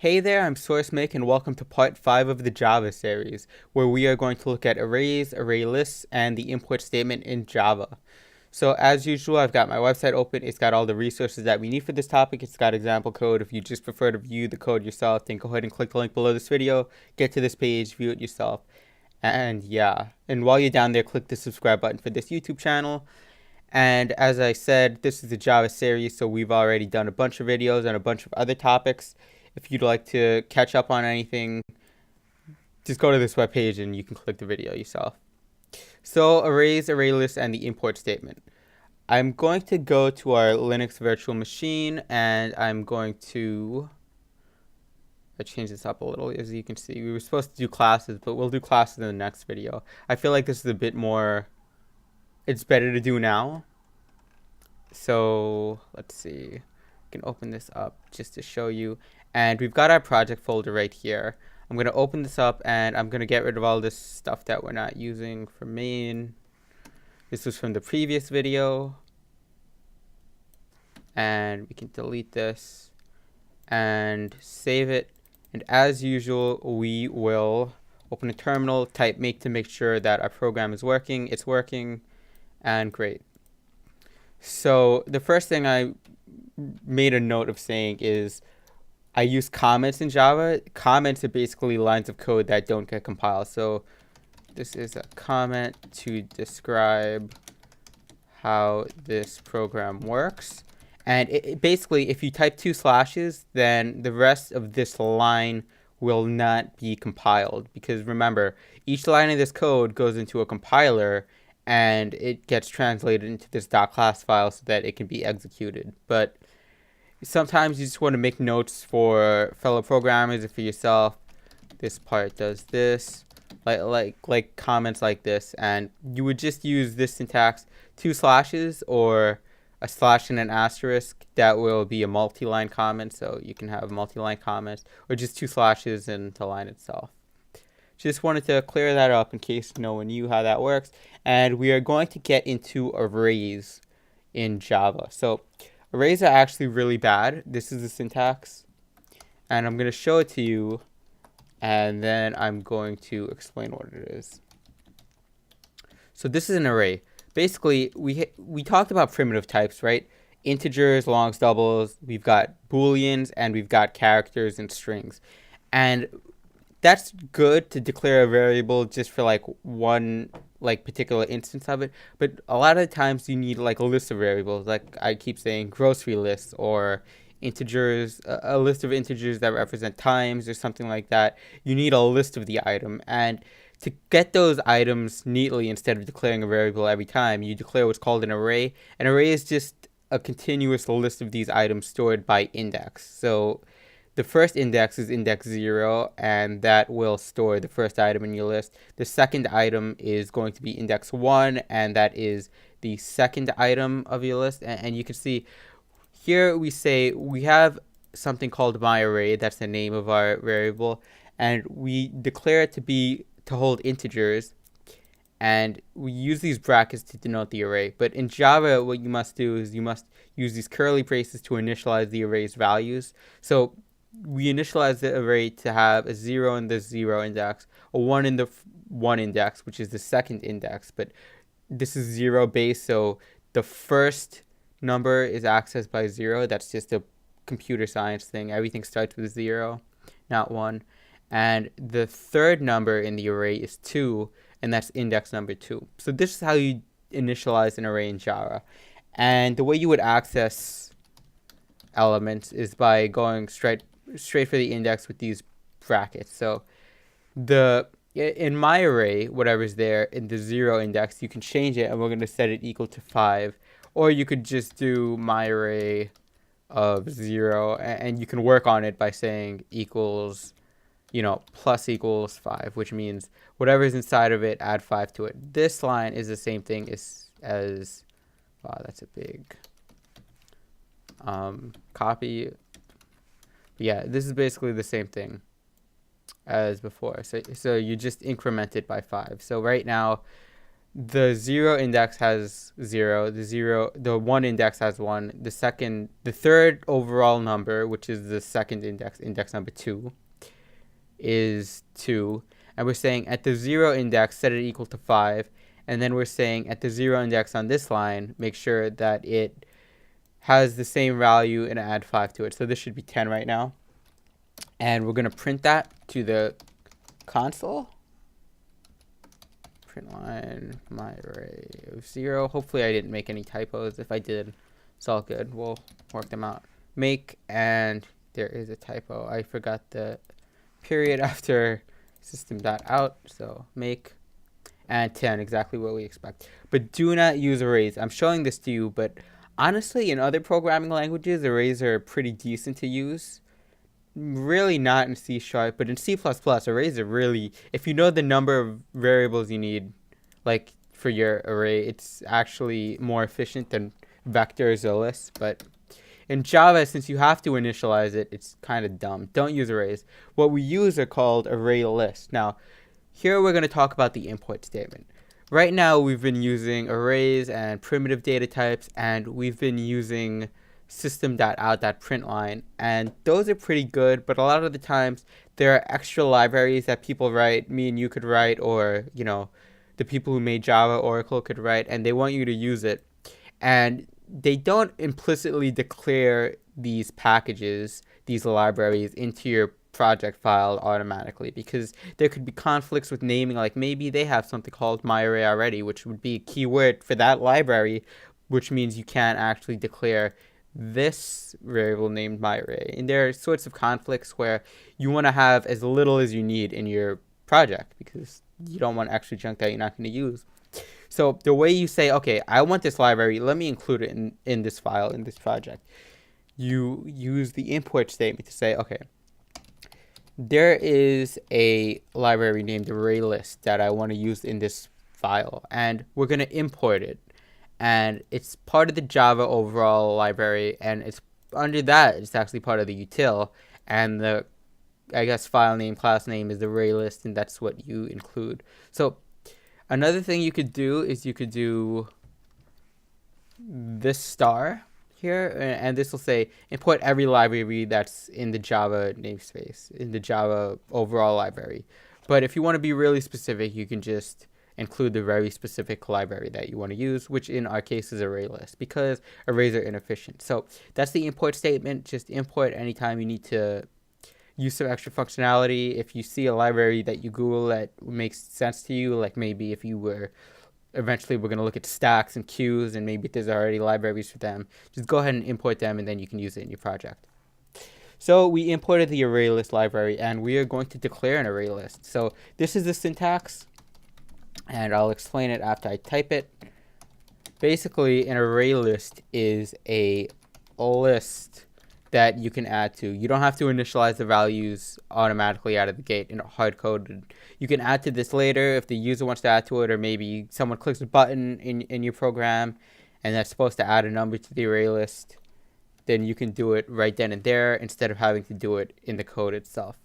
Hey there, I'm SourceMake and welcome to part 5 of the Java series, where we are going to look at arrays, array lists, and the import statement in Java. So as usual, I've got my website open. It's got all the resources that we need for this topic. It's got example code. If you just prefer to view the code yourself, then go ahead and click the link below this video, get to this page, view it yourself. And yeah, and while you're down there, click the subscribe button for this YouTube channel. And as I said, this is a Java series, so we've already done a bunch of videos on a bunch of other topics. If you'd like to catch up on anything, just go to this webpage and you can click the video yourself. So arrays, array lists, and the import statement. I'm going to go to our Linux virtual machine and I'm going to change this up a little. As you can see, we were supposed to do classes, but we'll do classes in the next video. I feel like this is a bit more, it's better to do now. So let's see, I can open this up just to show you. And we've got our project folder right here. I'm going to open this up and I'm going to get rid of all this stuff that we're not using for main. This was from the previous video. And we can delete this and save it. And as usual, we will open a terminal, type make to make sure that our program is working. It's working, and great. So the first thing I made a note of saying is I use comments in Java. Comments are basically lines of code that don't get compiled. So this is a comment to describe how this program works. And basically, if you type 2 slashes, then the rest of this line will not be compiled. Because remember, each line of this code goes into a compiler and it gets translated into this .class file so that it can be executed. But sometimes you just want to make notes for fellow programmers or for yourself. This part does this, like comments like this, and you would just use this syntax: 2 slashes or a slash and an asterisk. That will be a multi-line comment, so you can have multi-line comments, or just 2 slashes in the line itself. Just wanted to clear that up in case no one knew how that works. And we are going to get into arrays in Java. So arrays are actually really bad. This is the syntax. And I'm going to show it to you. And then I'm going to explain what it is. So this is an array. Basically, we talked about primitive types, right? Integers, longs, doubles. We've got booleans, and we've got characters and strings. And that's good to declare a variable just for like one particular instance of it, but a lot of the times you need like a list of variables, like I keep saying grocery lists or integers, a list of integers that represent times or something like that. You need a list of the item, and to get those items neatly, instead of declaring a variable every time, you declare what's called an array. An array is just a continuous list of these items stored by index. So the first index is index 0, and that will store the first item in your list. The second item is going to be index 1, and that is the second item of your list. And you can see here we say we have something called myArray. That's the name of our variable, and we declare it to hold integers, and we use these brackets to denote the array. But in Java, what you must do is you must use these curly braces to initialize the array's values. So we initialize the array to have a 0 in the 0 index, a 1 in the 1 index, which is the second index, but this is 0 base, so the first number is accessed by 0. That's just a computer science thing. Everything starts with 0, not 1. And the third number in the array is 2, and that's index number 2. So this is how you initialize an array in Java. And the way you would access elements is by going straight for the index with these brackets. So in my array, whatever's there in the 0 index, you can change it, and we're going to set it equal to 5. Or you could just do my array of 0, and you can work on it by saying equals, plus equals 5, which means whatever's inside of it, add 5 to it. This line is the same thing as wow, that's a big copy. Yeah, this is basically the same thing as before. So you just increment it by 5. So right now the 0 index has 0, the 1 index has 1, the third overall number, which is the second index number 2, is 2, and we're saying at the 0 index set it equal to 5, and then we're saying at the 0 index on this line make sure that it has the same value and add 5 to it. So this should be 10 right now, and we're going to print that to the console. Print line my array of 0. Hopefully I didn't make any typos. If I did, it's all good. We'll work them out. Make, and there is a typo. I forgot the period after system.out. So make and 10, exactly what we expect. But do not use arrays. I'm showing this to you, but honestly, in other programming languages, arrays are pretty decent to use. Really not in C#, but in C++, arrays are really, if you know the number of variables you need, like for your array, it's actually more efficient than vectors or lists. But in Java, since you have to initialize it, it's kind of dumb. Don't use arrays. What we use are called ArrayLists. Now, here we're going to talk about the import statement. Right now, we've been using arrays and primitive data types, and we've been using system.out.println, and those are pretty good, but a lot of the times there are extra libraries that people write, me and you could write, or the people who made Java, Oracle could write, and they want you to use it, and they don't implicitly declare these packages, these libraries, into your project file automatically, because there could be conflicts with naming. Like maybe they have something called myArray already, which would be a keyword for that library, which means you can't actually declare this variable named myArray. And there are sorts of conflicts where you want to have as little as you need in your project because you don't want extra junk that you're not going to use. So the way you say, okay, I want this library, let me include it in this file, in this project. You use the import statement to say, okay, there is a library named ArrayList that I want to use in this file, and we're going to import it. And it's part of the Java overall library, and it's under that, it's actually part of the util, and the, I guess, file name, class name is the ArrayList, and that's what you include. So another thing you could do is you could do this star here, and this will say import every library that's in the Java namespace, in the Java overall library. But if you want to be really specific, you can just include the very specific library that you want to use, which in our case is ArrayList, because arrays are inefficient. So that's the import statement. Just import anytime you need to use some extra functionality. If you see a library that you Google that makes sense to you, like maybe if you were eventually we're going to look at stacks and queues, and maybe there's already libraries for them, just go ahead and import them, and then you can use it in your project. So we imported the ArrayList library, and we are going to declare an ArrayList. So this is the syntax, and I'll explain it after I type it. Basically, an ArrayList is a list that you can add to. You don't have to initialize the values automatically out of the gate in hard-coded. You can add to this later if the user wants to add to it, or maybe someone clicks a button in your program and that's supposed to add a number to the ArrayList. Then you can do it right then and there instead of having to do it in the code itself.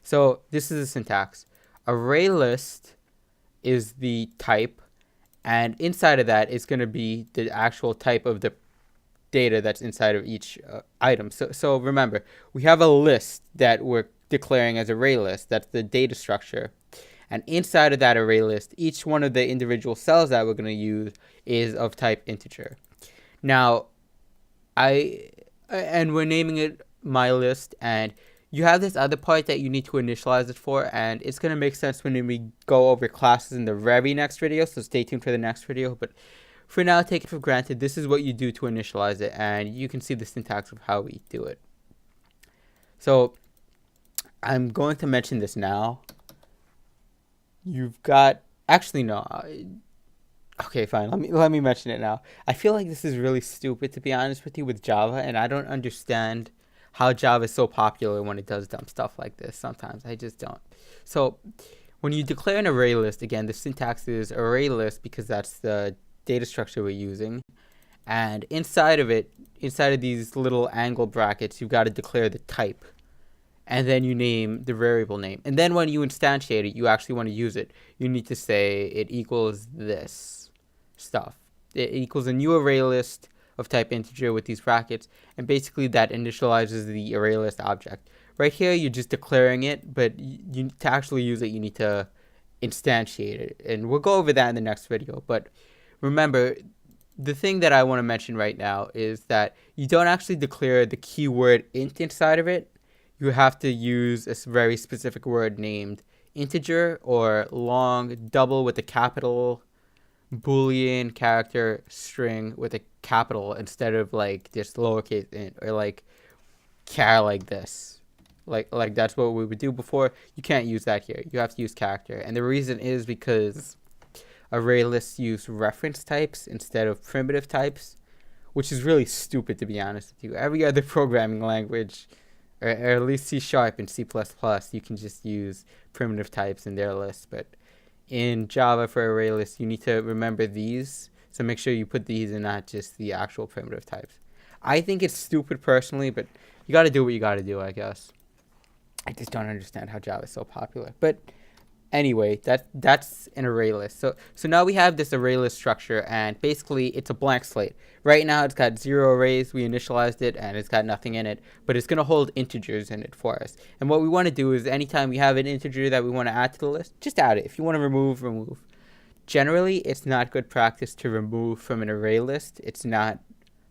So this is the syntax. ArrayList is the type, and inside of that is going to be the actual type of the data that's inside of each item. So remember, we have a list that we're declaring as ArrayList. That's the data structure. And inside of that ArrayList, each one of the individual cells that we're going to use is of type integer. Now, and we're naming it my list, and you have this other part that you need to initialize it for, and it's going to make sense when we go over classes in the very next video, so stay tuned for the next video. But for now, take it for granted. This is what you do to initialize it, and you can see the syntax of how we do it. So I'm going to mention this now. You've got, actually no, okay, fine, let me mention it now. I feel like this is really stupid, to be honest with you, with Java, and I don't understand how Java is so popular when it does dumb stuff like this. Sometimes I just don't. So when you declare an ArrayList, again, the syntax is ArrayList because that's the data structure we're using, and inside of it, inside of these little angle brackets, you've got to declare the type. and then you name the variable name. And then when you instantiate it, you actually want to use it. You need to say it equals this stuff. It equals a new array list of type integer with these brackets, and basically that initializes the array list object. Right here, you're just declaring it, but to actually use it, you need to instantiate it, and we'll go over that in the next video. But remember, the thing that I want to mention right now is that you don't actually declare the keyword int inside of it. You have to use a very specific word named integer or long double with a capital Boolean character string with a capital instead of like just lowercase int or like char like this. Like that's what we would do before. You can't use that here. You have to use character. And the reason is because ArrayLists use reference types instead of primitive types, which is really stupid, to be honest with you. Every other programming language, or at least C# and C++, you can just use primitive types in their lists. But in Java for ArrayLists, you need to remember these. So make sure you put these and not just the actual primitive types. I think it's stupid personally, but you got to do what you got to do, I guess. I just don't understand how Java is so popular. But anyway, that's an array list. So now we have this array list structure, and basically it's a blank slate. Right now it's got 0 arrays. We initialized it, and it's got nothing in it, but it's going to hold integers in it for us. And what we want to do is anytime we have an integer that we want to add to the list, just add it. If you want to remove, remove. Generally, it's not good practice to remove from an array list. It's not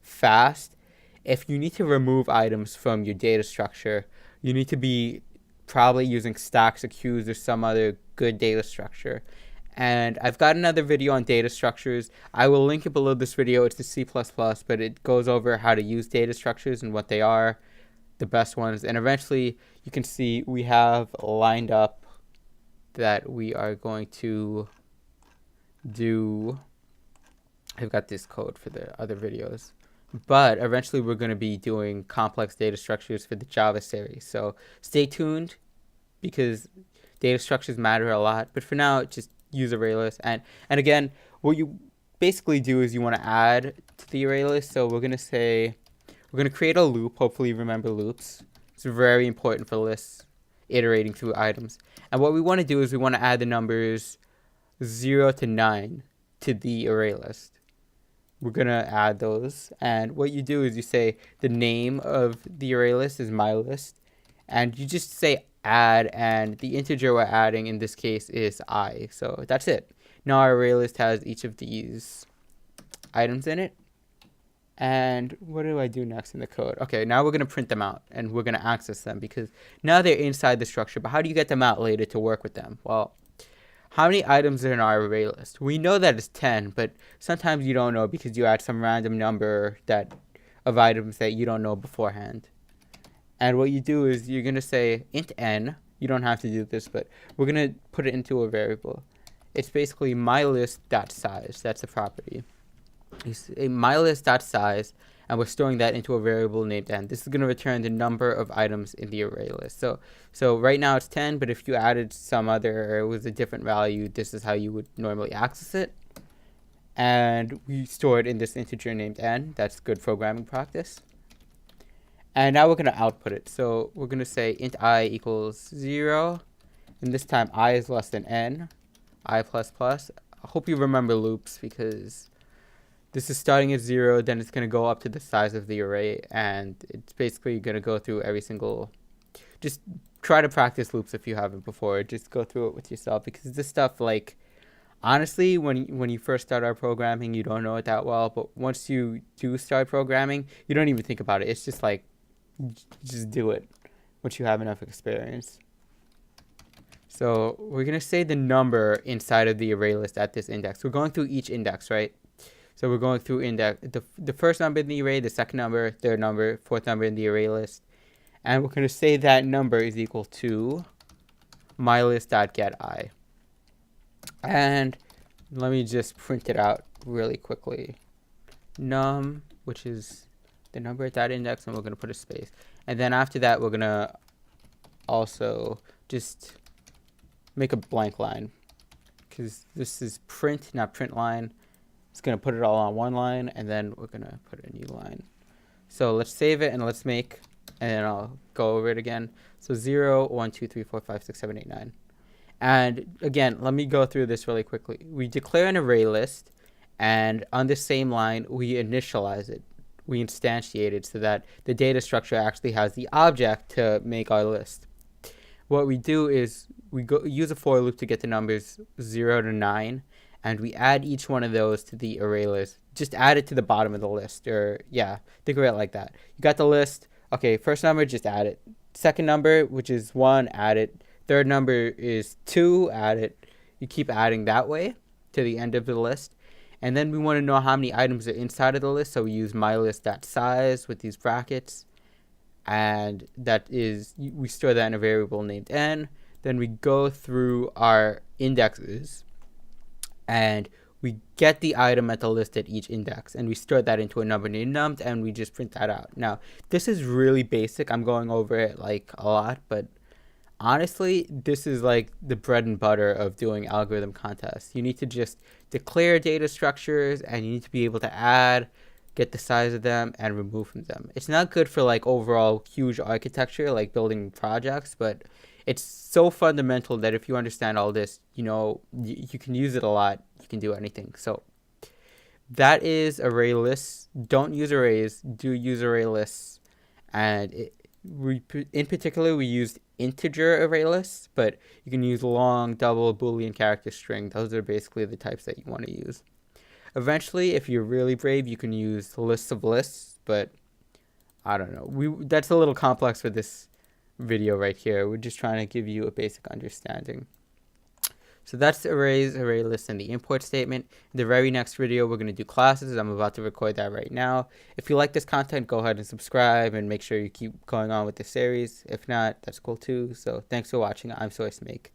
fast. If you need to remove items from your data structure, you need to be probably using stacks or queues or some other good data structure. And I've got another video on data structures. I will link it below this video. It's the C++, but it goes over how to use data structures and what they are, the best ones. And eventually you can see we have lined up that we are going to do. I've got this code for the other videos. But eventually we're going to be doing complex data structures for the Java series. So stay tuned because data structures matter a lot. But for now, just use ArrayList. And again, what you basically do is you want to add to the ArrayList. So we're going to say, we're going to create a loop. Hopefully you remember loops. It's very important for lists, iterating through items. And what we want to do is we want to add the numbers 0 to 9 to the ArrayList. We're going to add those. And what you do is you say the name of the array list is my list. And you just say add, and the integer we're adding in this case is I. So that's it. Now our array list has each of these items in it. And what do I do next in the code? Okay, now we're going to print them out. And we're going to access them because now they're inside the structure. But how do you get them out later to work with them? Well, how many items are in our array list? We know that it's 10, but sometimes you don't know because you add some random number of items that you don't know beforehand. And what you do is you're going to say int n. You don't have to do this, but we're going to put it into a variable. It's basically mylist.size. That's a property. It's a mylist.size, and we're storing that into a variable named n. This is going to return the number of items in the array list. So right now it's 10, but if you added some other, it was a different value, this is how you would normally access it. And we store it in this integer named n. That's good programming practice. And now we're going to output it. So we're going to say int I equals 0. And this time I is less than n, I plus plus. I hope you remember loops because this is starting at 0, then it's going to go up to the size of the array, and it's basically going to go through every single. Just try to practice loops if you haven't before. Just go through it with yourself because this stuff, like, honestly, when you first start out programming, you don't know it that well, but once you do start programming, you don't even think about it. It's just like, just do it once you have enough experience. So we're going to say the number inside of the array list at this index. We're going through each index, right? So we're going through index, the first number in the array, the second number, third number, fourth number in the array list. And we're going to say that number is equal to mylist.getI. And let me just print it out really quickly. Num, which is the number at that index, and we're going to put a space. And then after that, we're going to also just make a blank line because this is print, not print line. It's going to put it all on one line, and then we're going to put a new line. So let's save it, and let's make and then I'll go over it again. So 0, 1, 2, 3, 4, 5, 6, 7, 8, 9. And again, let me go through this really quickly. We declare an array list, and on the same line, we initialize it. We instantiate it so that the data structure actually has the object to make our list. What we do is we use a for loop to get the numbers 0 to 9, and we add each one of those to the array list. Just add it to the bottom of the list, or yeah, think of it like that. You got the list. Okay, first number, just add it. Second number, which is 1, add it. Third number is 2, add it. You keep adding that way to the end of the list. And then we want to know how many items are inside of the list, so we use mylist.size with these brackets. And that is, we store that in a variable named n. Then we go through our indexes, and we get the item at the list at each index, and we store that into a number named numt, and we just print that out. Now, this is really basic. I'm going over it like a lot, but honestly, this is like the bread and butter of doing algorithm contests. You need to just declare data structures, and you need to be able to add, get the size of them, and remove from them. It's not good for like overall huge architecture, like building projects, but it's so fundamental that if you understand all this, you know, you can use it a lot. You can do anything. So that is array lists. Don't use arrays. Do use array lists. And in particular, we used integer array lists, but you can use long, double, Boolean character string. Those are basically the types that you want to use. Eventually, if you're really brave, you can use lists of lists, but I don't know. That's a little complex for this video right here. We're just trying to give you a basic understanding. So that's arrays, array lists, and the import statement. In the very next video, we're going to do classes. I'm about to record that right now. If you like this content, go ahead and subscribe and make sure you keep going on with the series. If not, that's cool too. So thanks for watching. I'm SourceMake.